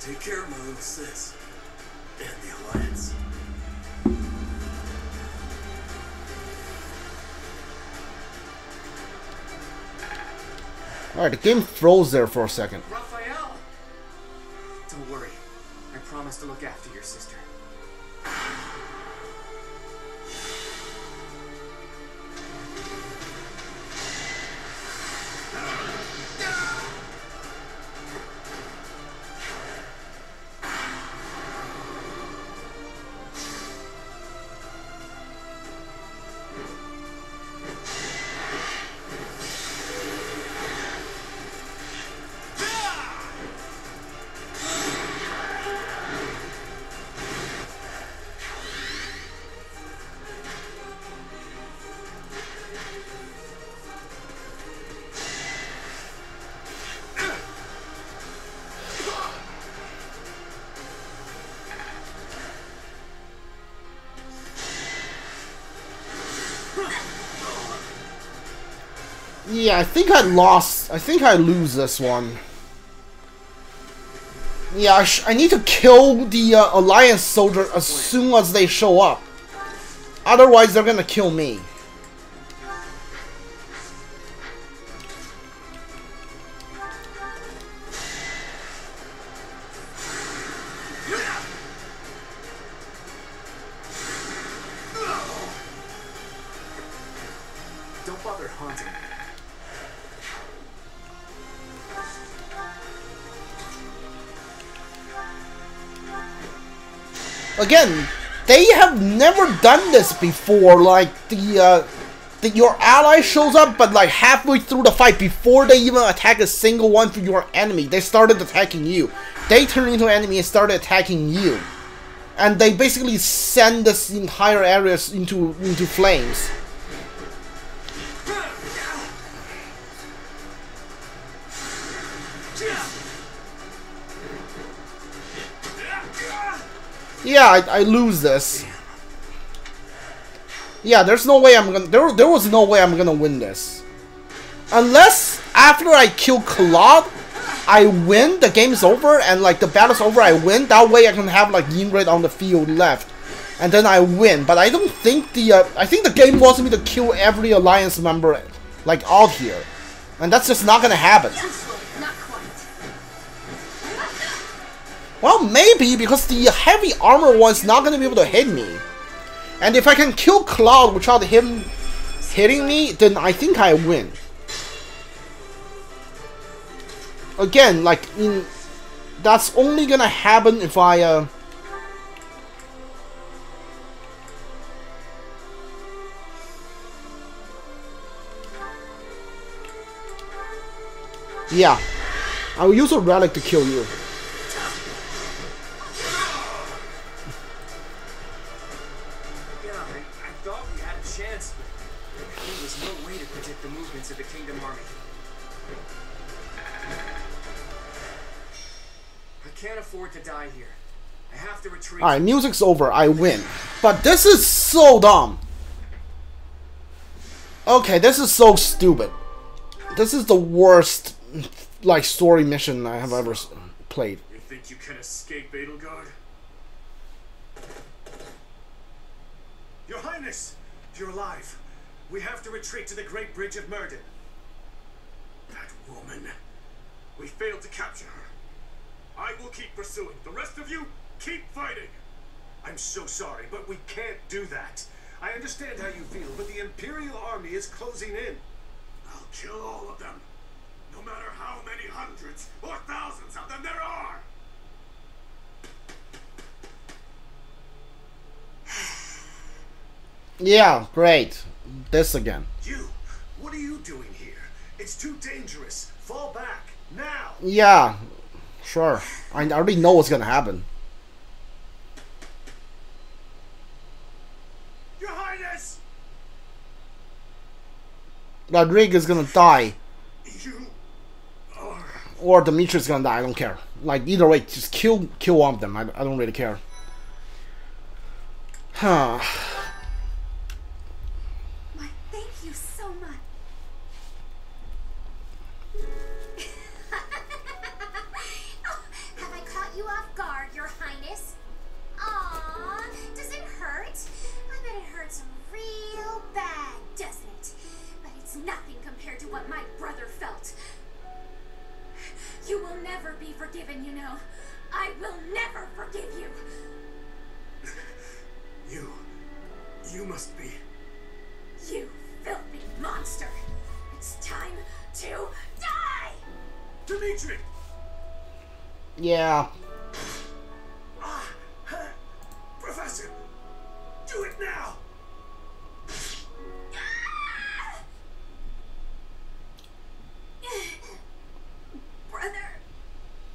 Take care of my little sis and the Alliance. Alright, the game froze there for a second. Raphael! Don't worry. I promise to look after your sister. Yeah, I think I lost. I think I lose this one. Yeah, I need to kill the Alliance soldier as soon as they show up. Otherwise, they're gonna kill me. Don't bother haunting me. Again, they have never done this before. Like your ally shows up, but like halfway through the fight, before they even attack a single one for your enemy, they started attacking you. They turned into an enemy and started attacking you, and they basically send this entire areas into flames. Yeah, I lose this. Yeah, there's no way I'm gonna. There was no way I'm gonna win this, unless after I kill Claude, I win. The game's over and like the battle's over. I win. That way I can have like Yin-Raid on the field left, and then I win. But I don't think I think the game wants me to kill every Alliance member like out here, and that's just not gonna happen. Well, maybe, because the heavy armor one's not going to be able to hit me. And if I can kill Cloud without him hitting me, then I think I win. Again, like, that's only going to happen if I... Yeah. I will use a relic to kill you. To die here. I have to retreat. Alright, music's over. I win. But this is so dumb. Okay, this is so stupid. This is the worst, like, story mission I have ever played. You think you can escape, Edelgard? Your Highness! You're alive. We have to retreat to the Great Bridge of Murden. That woman. We failed to capture her. I will keep pursuing. The rest of you, keep fighting. I'm so sorry, but we can't do that. I understand how you feel, but the Imperial Army is closing in. I'll kill all of them. No matter how many hundreds or thousands of them there are. Yeah, great. This again. You, what are you doing here? It's too dangerous. Fall back, now. Yeah. Sure. I already know what's gonna happen. Your Highness! Rodrigue is gonna die. You are... Or Dimitri's gonna die, I don't care. Like, either way, just kill one of them. I don't really care. Huh. Why, thank you so much. Have I caught you off what my brother felt. You will never be forgiven, you know. I will never forgive you. You must be... You filthy monster. It's time to die! Dimitri! Yeah. Professor! Do it now! Brother,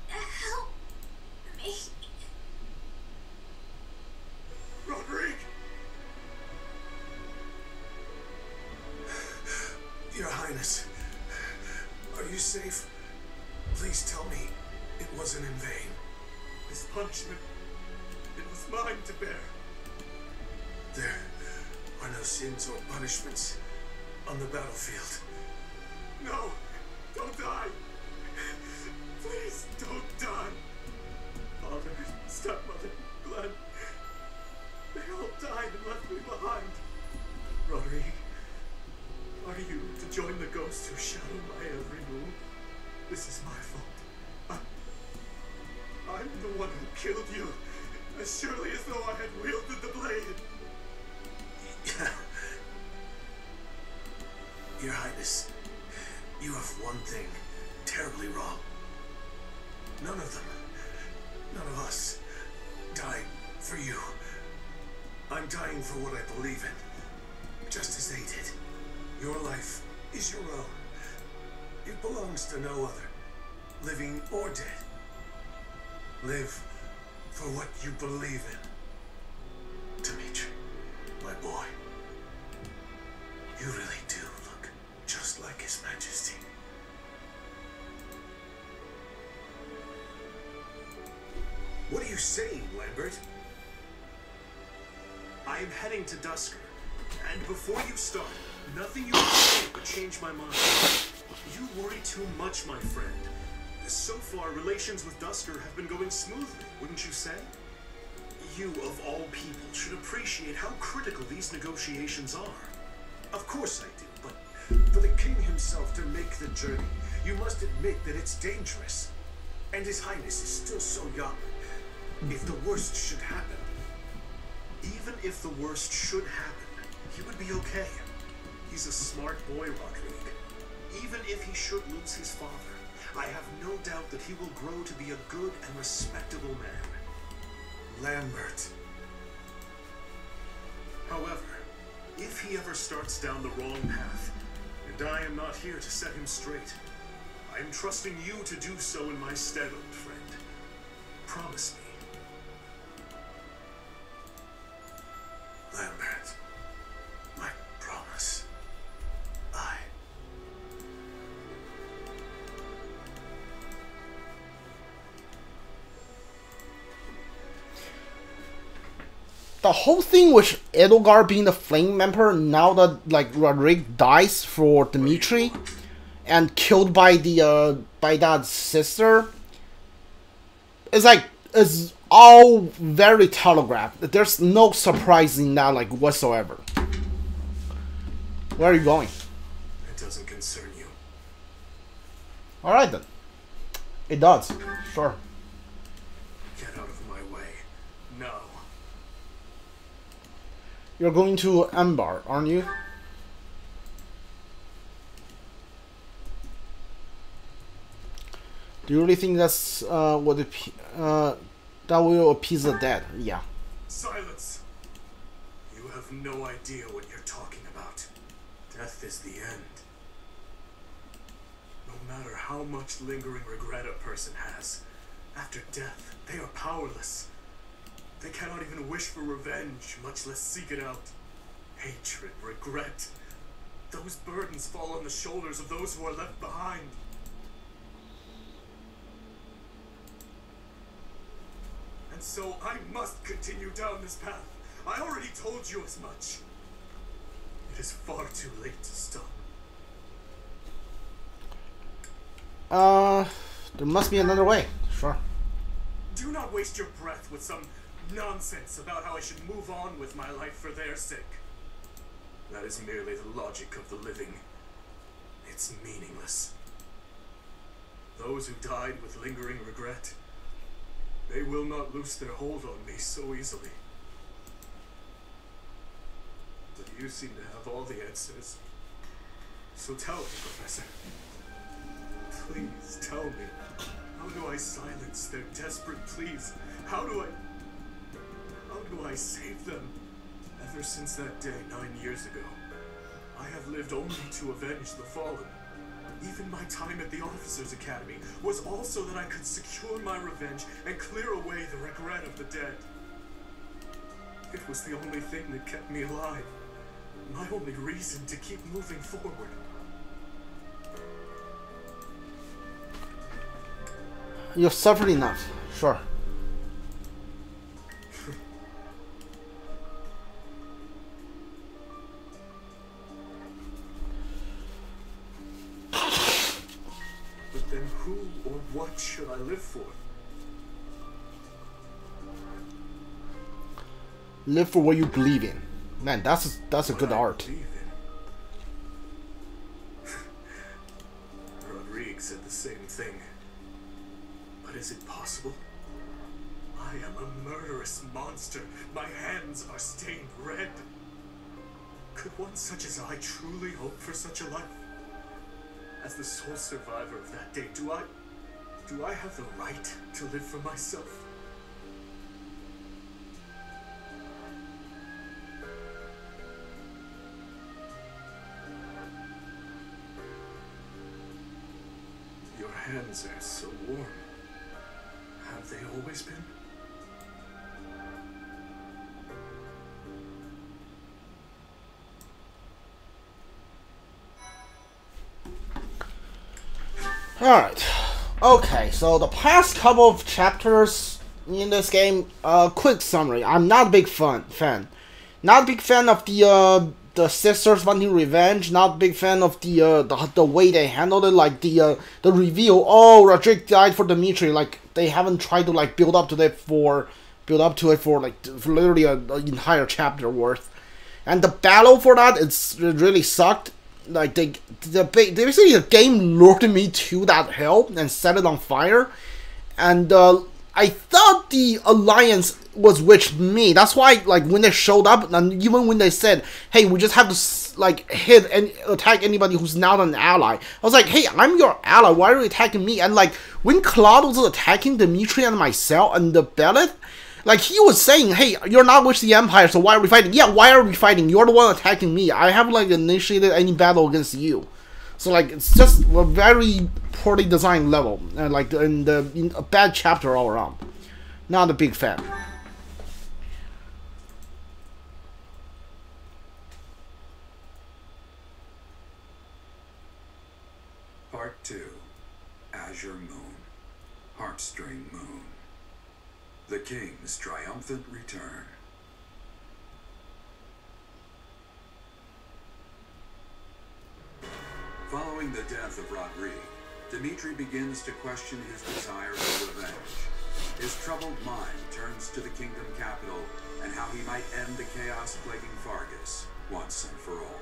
help me. Rodrigue! Your Highness, are you safe? Please tell me it wasn't in vain. This punishment, it was mine to bear. There are no sins or punishments on the battlefield. No, don't die. Please don't die. Father, stepmother, Glenn, they all died and left me behind. Rodrigue, are you to join the ghosts who shadow my every move? This is my fault. I'm the one who killed you, as surely as though I had wielded the blade. Your Highness, you have one thing terribly wrong. None of them, none of us, died for you. I'm dying for what I believe in, just as they did. Your life is your own. It belongs to no other, living or dead. Live for what you believe in. Dimitri, my boy, you really do look just like His Majesty. What are you saying, Lambert? I am heading to Dusker, and before you start, nothing you can say would change my mind. You worry too much, my friend. So far, relations with Dusker have been going smoothly, wouldn't you say? You, of all people, should appreciate how critical these negotiations are. Of course I do, but for the king himself to make the journey, you must admit that it's dangerous. And His Highness is still so young. If the worst should happen, even if the worst should happen, he would be okay. He's a smart boy, Rodrigue. Even if he should lose his father, I have no doubt that he will grow to be a good and respectable man. Lambert. However, if he ever starts down the wrong path, and I am not here to set him straight, I am trusting you to do so in my stead, old friend. Promise me. Lambert, my promise. The whole thing with Edelgard being the Flame Emperor, now that like Rodrigue dies for Dimitri and killed by the by that sister, is like is all very telegraphed. There's no surprise in that like whatsoever. Where are you going? It doesn't concern you. Alright then. It does. Sure. Get out of my way. No. You're going to Ambar, aren't you? Do you really think that's what that will appease the dead? Yeah. Silence! You have no idea what you're talking about. Death is the end. No matter how much lingering regret a person has, after death, they are powerless. They cannot even wish for revenge, much less seek it out. Hatred, regret. Those burdens fall on the shoulders of those who are left behind. And so I must continue down this path. I already told you as much. It is far too late to stop. There must be another way. Sure. Do not waste your breath with some nonsense about how I should move on with my life for their sake. That is merely the logic of the living. it's meaningless. Those who died with lingering regret, they will not loose their hold on me so easily. But you seem to have all the answers. So tell me, Professor. Please tell me. How do I silence their desperate pleas? How do I save them? Ever since that day 9 years ago, I have lived only to avenge the fallen. Even my time at the Officers' Academy was also that I could secure my revenge and clear away the regret of the dead. It was the only thing that kept me alive. My only reason to keep moving forward. You've suffered enough. Sure. But then who or what should I live for? Live for what you believe in. Man, that's a good art. Rodrigue said the same thing. But is it possible? I am a murderous monster. My hands are stained red. Could one such as I truly hope for such a life? As the sole survivor of that day, do I have the right to live for myself? Your hands are so warm. Have they always been? Alright. Okay, so the past couple of chapters in this game, quick summary. I'm not a big fan. Not a big fan of the sisters wanting revenge. Not a big fan of the way they handled it, like the reveal. Oh, Rodrigue died for Dimitri. Like they haven't tried to like build up to it for literally an entire chapter worth. And the battle for that, it really sucked. Like basically the game lured me to that hell and set it on fire, and I thought the alliance was with me. That's why, like, when they showed up, and even when they said, "Hey, we just have to like hit and attack anybody who's not an ally," I was like, "Hey, I'm your ally. Why are you attacking me?" And like when Claude was attacking Dimitri and myself and the Byleth, like, he was saying, "Hey, you're not with the Empire, so why are we fighting?" Yeah, why are we fighting? You're the one attacking me. I haven't, like, initiated any battle against you. So, like, it's just a very poorly designed level. And, like, in a bad chapter all around. Not a big fan. Part 2. Azure Moon. Heartstring Moon. The King's Triumphant Return. Following the death of Rodrigue, Dimitri begins to question his desire for revenge. His troubled mind turns to the kingdom capital and how he might end the chaos plaguing Fargus once and for all.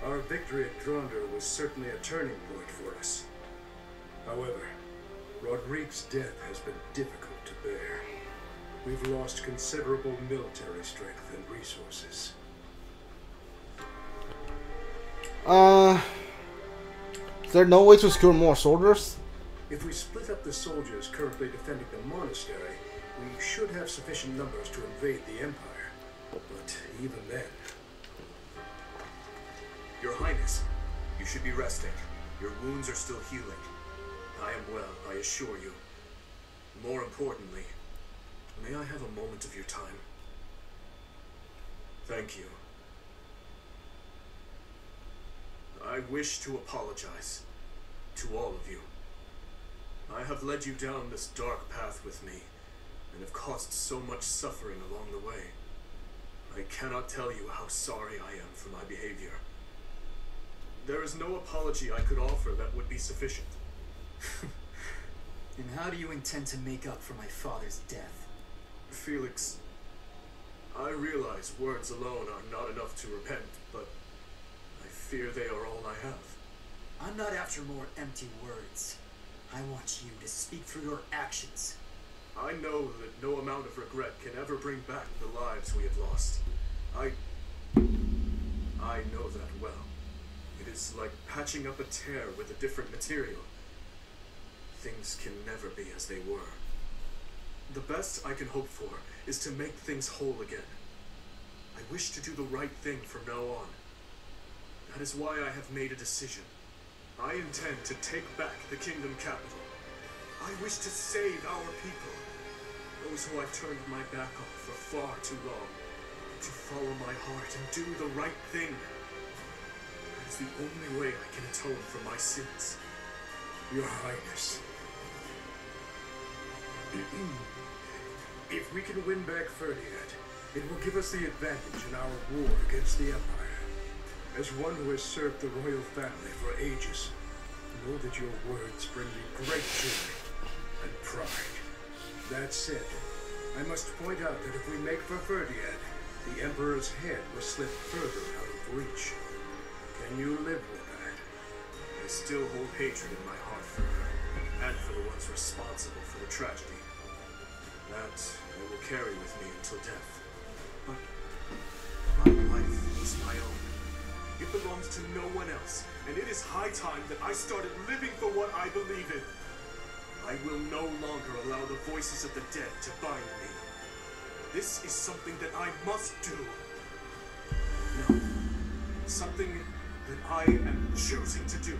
Our victory at Dronder was certainly a turning point for us. However, Rodrigue's death has been difficult to bear. We've lost considerable military strength and resources. Is there no way to secure more soldiers? If we split up the soldiers currently defending the monastery, we should have sufficient numbers to invade the Empire. But even then... Your Highness, you should be resting. Your wounds are still healing. I am well, I assure you. More importantly, may I have a moment of your time? Thank you. I wish to apologize to all of you. I have led you down this dark path with me, and have caused so much suffering along the way. I cannot tell you how sorry I am for my behavior. There is no apology I could offer that would be sufficient. And how do you intend to make up for my father's death? Felix, I realize words alone are not enough to repent, but I fear they are all I have. I'm not after more empty words. I want you to speak through your actions. I know that no amount of regret can ever bring back the lives we have lost. I know that well. It is like patching up a tear with a different material. Things can never be as they were. The best I can hope for is to make things whole again. I wish to do the right thing from now on. That is why I have made a decision. I intend to take back the kingdom capital. I wish to save our people. Those who I've turned my back on for far too long. To follow my heart and do the right thing. That is the only way I can atone for my sins. Your Highness. If we can win back Ferdinand, it will give us the advantage in our war against the Empire. As one who has served the royal family for ages, know that your words bring me great joy and pride. That said, I must point out that if we make for Ferdinand, the Emperor's head will slip further out of reach. Can you live with that? I still hold hatred in my heart for her, and for the ones responsible for the tragedy. That I will carry with me until death. But my life is my own. It belongs to no one else, and it is high time that I started living for what I believe in. I will no longer allow the voices of the dead to bind me. This is something that I must do. No, something that I am choosing to do.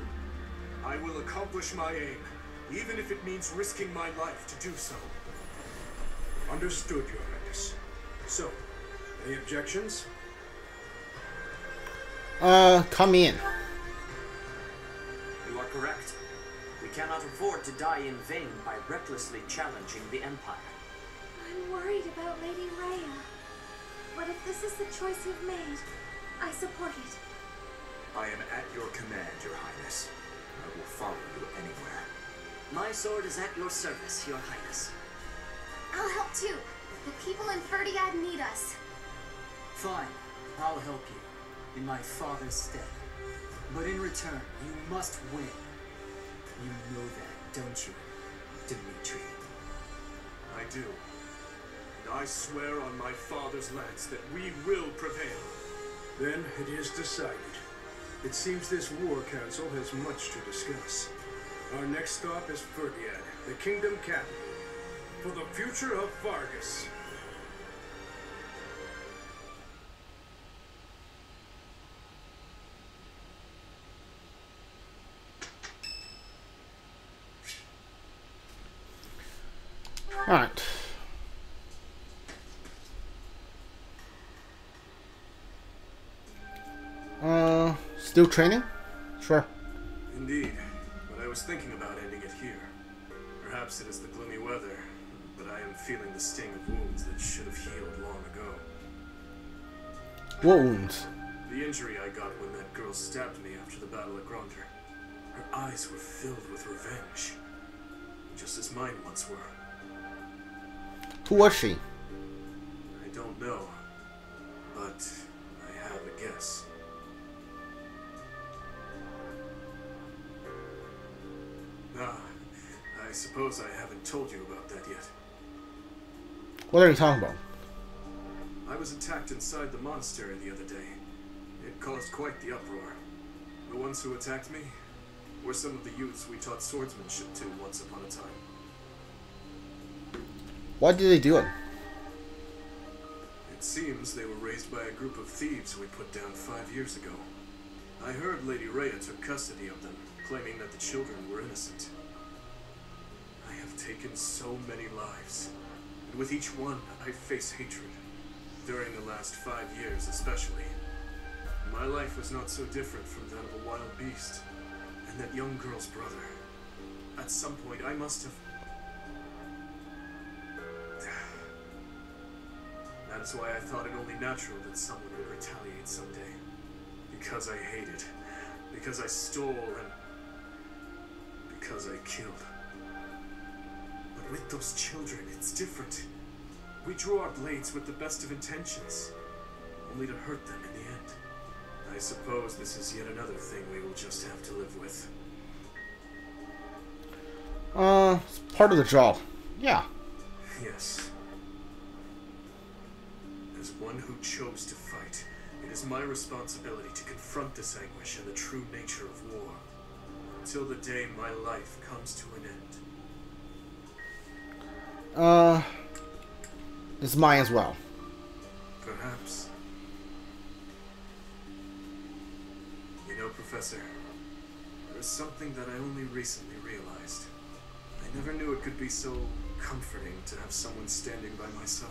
I will accomplish my aim, even if it means risking my life to do so. Understood, Your Highness. So, any objections? Come in. You are correct. We cannot afford to die in vain by recklessly challenging the Empire. I'm worried about Lady Rhea. But if this is the choice you've made, I support it. I am at your command, Your Highness. I will follow you anywhere. My sword is at your service, Your Highness. I'll help too. The people in Ferdiad need us. Fine, I'll help you, in my father's stead. But in return, you must win. You know that, don't you, Dimitri? I do. And I swear on my father's lands that we will prevail. Then it is decided. It seems this war council has much to discuss. Our next stop is Ferdiad, the kingdom capital, for the future of Vargas. Alright. Still training? Sure. Indeed, but I was thinking about ending it here. Perhaps it is the gloomy weather, but I am feeling the sting of wounds that should have healed long ago. What wounds? The injury I got when that girl stabbed me after the battle at Gronder. Her eyes were filled with revenge, just as mine once were. Who was she? I don't know, but I have a guess. Ah, I suppose I haven't told you about that yet. What are you talking about? I was attacked inside the monastery the other day. It caused quite the uproar. The ones who attacked me were some of the youths we taught swordsmanship to once upon a time. Why did they do it? It seems they were raised by a group of thieves we put down 5 years ago. I heard Lady Rhea took custody of them, claiming that the children were innocent. I have taken so many lives, and with each one I face hatred. During the last 5 years especially. My life was not so different from that of a wild beast. And that young girl's brother. At some point, I must have... That is why I thought it only natural that someone would retaliate someday. Because I hated. Because I stole and... because I killed. But with those children, it's different. We drew our blades with the best of intentions, only to hurt them in the end. I suppose this is yet another thing we will just have to live with. It's part of the job. Yeah. Yes. As one who chose to fight, it is my responsibility to confront this anguish and the true nature of war, until the day my life comes to an end. It's mine as well. Perhaps. You know, Professor, there is something that I only recently realized. I never knew it could be so comforting to have someone standing by my side.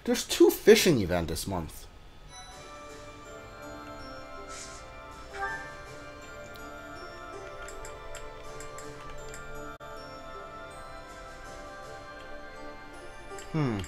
There's 2 fishing events this month. Hmm.